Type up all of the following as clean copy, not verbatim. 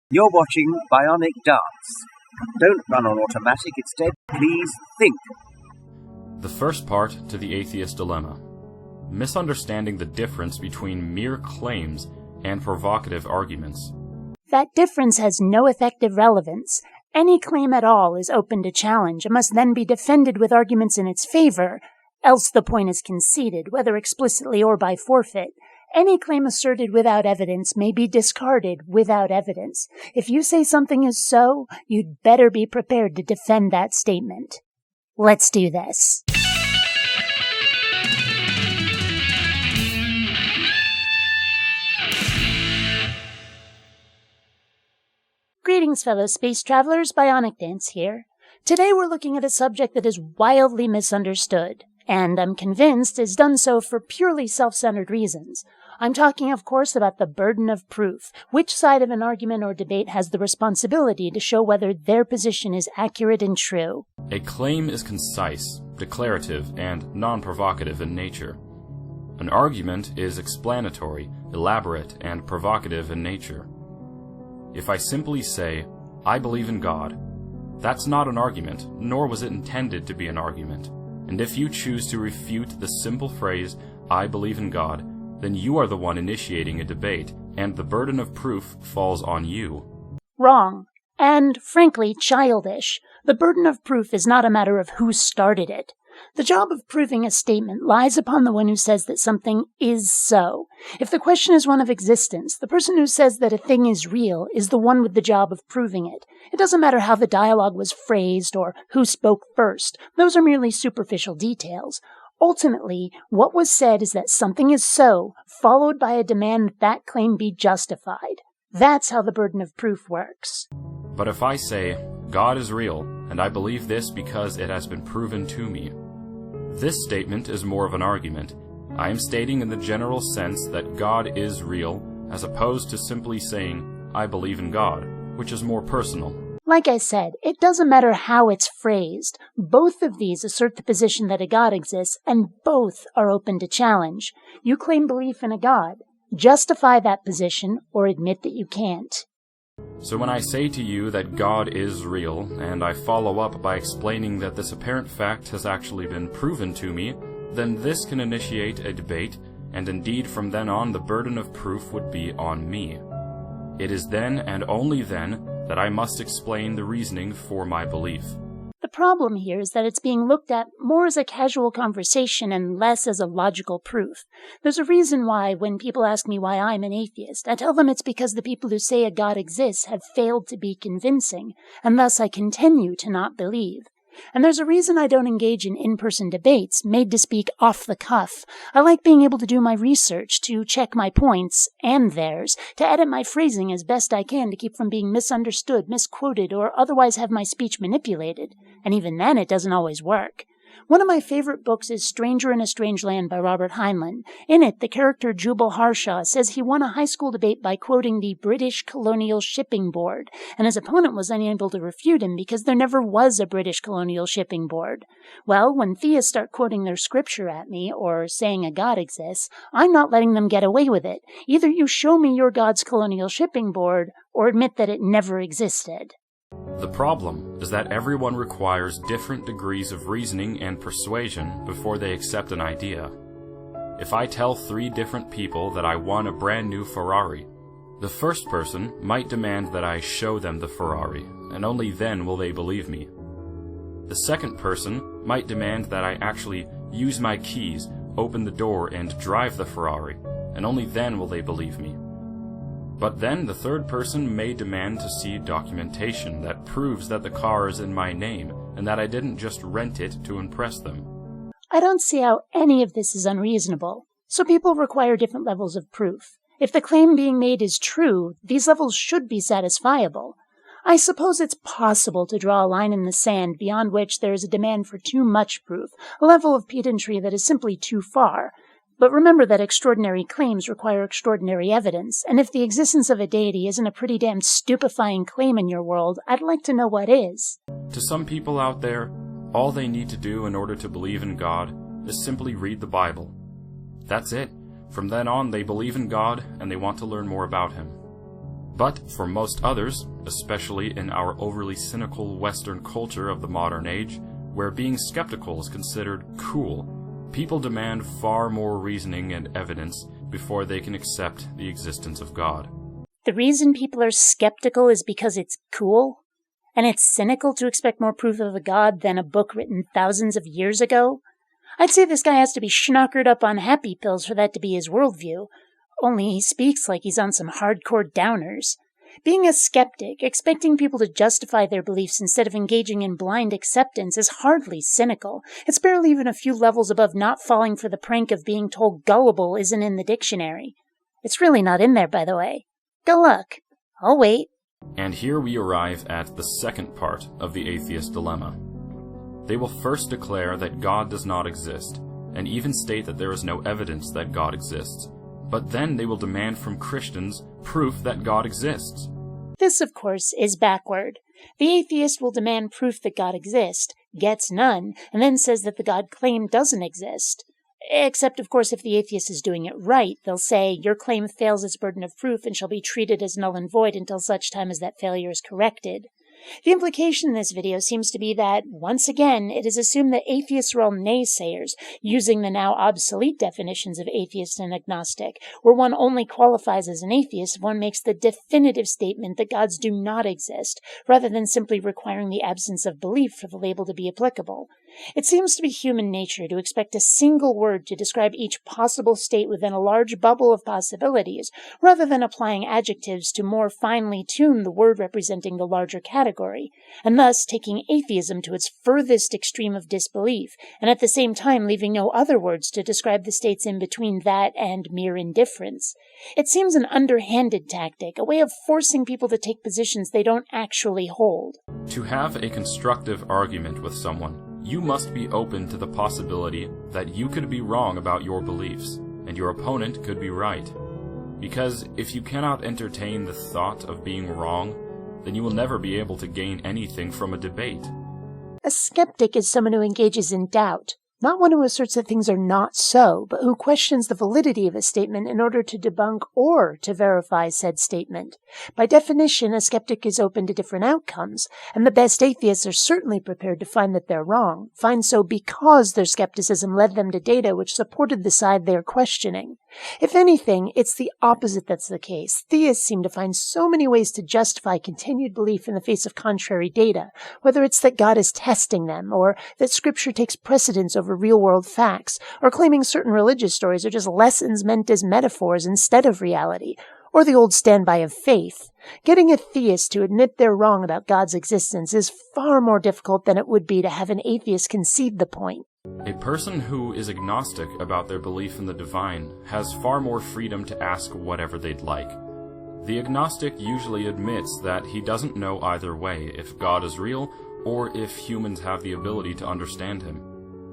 You're watching BionicDance. Don't run on automatic, instead, please think. The first part to the atheist dilemma. Misunderstanding the difference between mere claims and provocative arguments. That difference has no effective relevance. Any claim at all is open to challenge and must then be defended with arguments in its favor, else the point is conceded, whether explicitly or by forfeit. Any claim asserted without evidence may be discarded without evidence. If you say something is so, you'd better be prepared to defend that statement. Let's do this. Greetings, fellow space travelers. BionicDance here. Today we're looking at a subject that is wildly misunderstood, and I'm convinced is done so for purely self-centered reasons. I'm talking, of course, about the burden of proof. Which side of an argument or debate has the responsibility to show whether their position is accurate and true? A claim is concise, declarative, and non-provocative in nature. An argument is explanatory, elaborate, and provocative in nature. If I simply say, I believe in God, that's not an argument, nor was it intended to be an argument. And if you choose to refute the simple phrase, I believe in God, then you are the one initiating a debate, and the burden of proof falls on you. Wrong. And, frankly, childish. The burden of proof is not a matter of who started it. The job of proving a statement lies upon the one who says that something is so. If the question is one of existence, the person who says that a thing is real is the one with the job of proving it. It doesn't matter how the dialogue was phrased or who spoke first. Those are merely superficial details. Ultimately, what was said is that something is so, followed by a demand that claim be justified. That's how the burden of proof works. But if I say, God is real, and I believe this because it has been proven to me, this statement is more of an argument. I am stating in the general sense that God is real, as opposed to simply saying, I believe in God, which is more personal. Like I said, it doesn't matter how it's phrased. Both of these assert the position that a God exists, and both are open to challenge. You claim belief in a God. Justify that position, or admit that you can't. So when I say to you that God is real, and I follow up by explaining that this apparent fact has actually been proven to me, then this can initiate a debate, and indeed from then on the burden of proof would be on me. It is then, and only then, that I must explain the reasoning for my belief. The problem here is that it's being looked at more as a casual conversation and less as a logical proof. There's a reason why, when people ask me why I'm an atheist, I tell them it's because the people who say a God exists have failed to be convincing, and thus I continue to not believe. And there's a reason I don't engage in in-person debates, made to speak off the cuff. I like being able to do my research, to check my points, and theirs, to edit my phrasing as best I can to keep from being misunderstood, misquoted, or otherwise have my speech manipulated. And even then, it doesn't always work. One of my favorite books is Stranger in a Strange Land by Robert Heinlein. In it, the character Jubal Harshaw says he won a high school debate by quoting the British Colonial Shipping Board, and his opponent was unable to refute him because there never was a British Colonial Shipping Board. Well, when theists start quoting their scripture at me, or saying a God exists, I'm not letting them get away with it. Either you show me your God's Colonial Shipping Board, or admit that it never existed. The problem is that everyone requires different degrees of reasoning and persuasion before they accept an idea. If I tell 3 different people that I won a brand new Ferrari, the first person might demand that I show them the Ferrari, and only then will they believe me. The second person might demand that I actually use my keys, open the door, and drive the Ferrari, and only then will they believe me. But then the third person may demand to see documentation that proves that the car is in my name and that I didn't just rent it to impress them. I don't see how any of this is unreasonable. So people require different levels of proof. If the claim being made is true, these levels should be satisfiable. I suppose it's possible to draw a line in the sand beyond which there is a demand for too much proof, a level of pedantry that is simply too far. But remember that extraordinary claims require extraordinary evidence, and if the existence of a deity isn't a pretty damn stupefying claim in your world, I'd like to know what is. To some people out there, all they need to do in order to believe in God is simply read the Bible. That's it. From then on, they believe in God, and they want to learn more about Him. But for most others, especially in our overly cynical Western culture of the modern age, where being skeptical is considered cool, people demand far more reasoning and evidence before they can accept the existence of God. The reason people are skeptical is because it's cool? And it's cynical to expect more proof of a god than a book written thousands of years ago? I'd say this guy has to be schnockered up on happy pills for that to be his worldview. Only he speaks like he's on some hardcore downers. Being a skeptic, expecting people to justify their beliefs instead of engaging in blind acceptance is hardly cynical. It's barely even a few levels above not falling for the prank of being told gullible isn't in the dictionary. It's really not in there, by the way. Good luck. I'll wait. And here we arrive at the second part of the atheist dilemma. They will first declare that God does not exist, and even state that there is no evidence that God exists. But then they will demand from Christians proof that God exists. This, of course, is backward. The atheist will demand proof that God exists, gets none, and then says that the God claimed doesn't exist. Except, of course, if the atheist is doing it right, they'll say, your claim fails its burden of proof and shall be treated as null and void until such time as that failure is corrected. The implication in this video seems to be that, once again, it is assumed that atheists are all naysayers, using the now obsolete definitions of atheist and agnostic, where one only qualifies as an atheist if one makes the definitive statement that gods do not exist, rather than simply requiring the absence of belief for the label to be applicable. It seems to be human nature to expect a single word to describe each possible state within a large bubble of possibilities, rather than applying adjectives to more finely tune the word representing the larger category, and thus taking atheism to its furthest extreme of disbelief, and at the same time leaving no other words to describe the states in between that and mere indifference. It seems an underhanded tactic, a way of forcing people to take positions they don't actually hold. To have a constructive argument with someone, you must be open to the possibility that you could be wrong about your beliefs, and your opponent could be right. Because if you cannot entertain the thought of being wrong, then you will never be able to gain anything from a debate. A skeptic is someone who engages in doubt, not one who asserts that things are not so, but who questions the validity of a statement in order to debunk or to verify said statement. By definition, a skeptic is open to different outcomes, and the best atheists are certainly prepared to find that they're wrong, find so because their skepticism led them to data which supported the side they are questioning. If anything, it's the opposite that's the case. Theists seem to find so many ways to justify continued belief in the face of contrary data, whether it's that God is testing them, or that Scripture takes precedence over real-world facts, or claiming certain religious stories are just lessons meant as metaphors instead of reality, or the old standby of faith. Getting a theist to admit they're wrong about God's existence is far more difficult than it would be to have an atheist concede the point. A person who is agnostic about their belief in the divine has far more freedom to ask whatever they'd like. The agnostic usually admits that he doesn't know either way if God is real or if humans have the ability to understand him.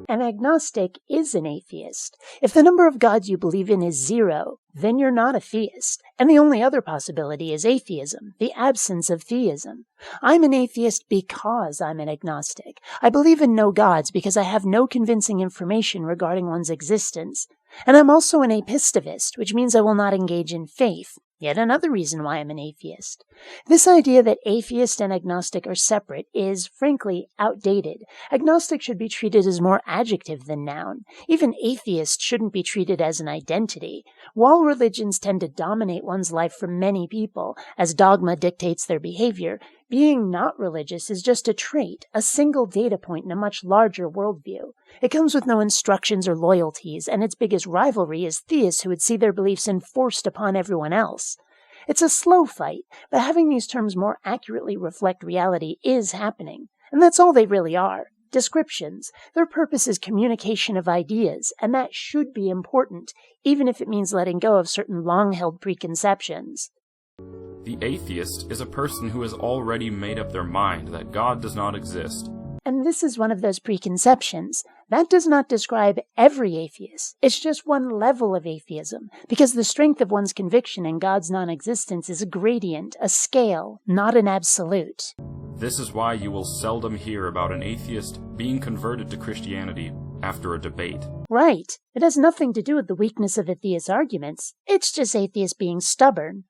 An agnostic is an atheist. If the number of gods you believe in is 0, then you're not a theist. And the only other possibility is atheism, the absence of theism. I'm an atheist because I'm an agnostic. I believe in no gods because I have no convincing information regarding one's existence. And I'm also an apistivist, which means I will not engage in faith. Yet another reason why I'm an atheist. This idea that atheist and agnostic are separate is, frankly, outdated. Agnostic should be treated as more adjective than noun. Even atheist shouldn't be treated as an identity. While religions tend to dominate one's life for many people, as dogma dictates their behavior, being not religious is just a trait, a single data point in a much larger worldview. It comes with no instructions or loyalties, and its biggest rivalry is theists who would see their beliefs enforced upon everyone else. It's a slow fight, but having these terms more accurately reflect reality is happening. And that's all they really are. Descriptions. Their purpose is communication of ideas, and that should be important, even if it means letting go of certain long-held preconceptions. The atheist is a person who has already made up their mind that God does not exist. And this is one of those preconceptions. That does not describe every atheist. It's just one level of atheism, because the strength of one's conviction in God's non-existence is a gradient, a scale, not an absolute. This is why you will seldom hear about an atheist being converted to Christianity after a debate. Right. It has nothing to do with the weakness of the theist's arguments. It's just atheists being stubborn.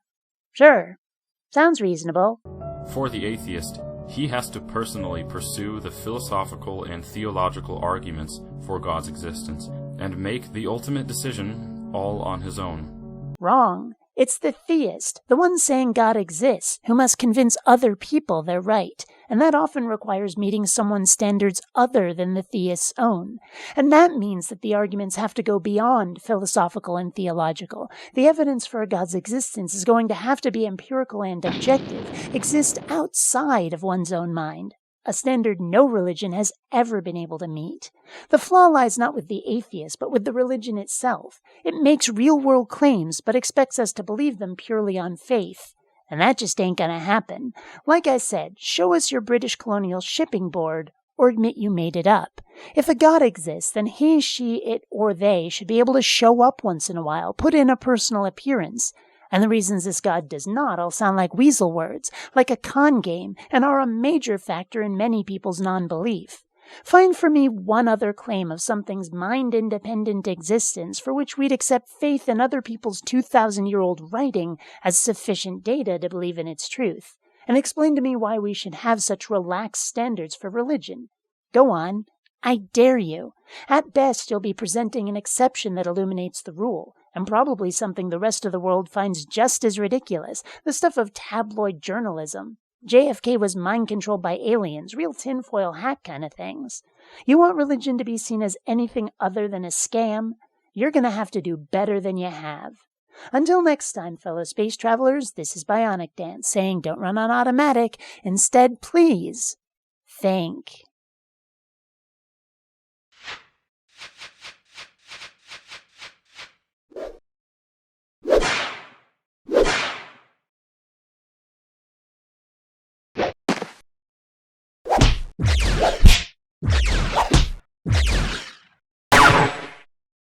Sure, Sounds reasonable. For the atheist, he has to personally pursue the philosophical and theological arguments for God's existence, and make the ultimate decision all on his own. Wrong. It's the theist, the one saying God exists, who must convince other people they're right, and that often requires meeting someone's standards other than the theist's own. And that means that the arguments have to go beyond philosophical and theological. The evidence for God's existence is going to have to be empirical and objective, exist outside of one's own mind. A standard no religion has ever been able to meet. The flaw lies not with the atheist, but with the religion itself. It makes real-world claims, but expects us to believe them purely on faith. And that just ain't gonna happen. Like I said, show us your British colonial shipping board, or admit you made it up. If a God exists, then he, she, it, or they should be able to show up once in a while, put in a personal appearance. And the reasons this God does not all sound like weasel words, like a con game, and are a major factor in many people's non-belief. Find for me one other claim of something's mind-independent existence for which we'd accept faith in other people's 2,000-year-old writing as sufficient data to believe in its truth, and explain to me why we should have such relaxed standards for religion. Go on. I dare you. At best, you'll be presenting an exception that illuminates the rule, and probably something the rest of the world finds just as ridiculous, the stuff of tabloid journalism. JFK was mind-controlled by aliens, real tinfoil hat kind of things. You want religion to be seen as anything other than a scam? You're going to have to do better than you have. Until next time, fellow space travelers, this is BionicDance saying don't run on automatic. Instead, please think.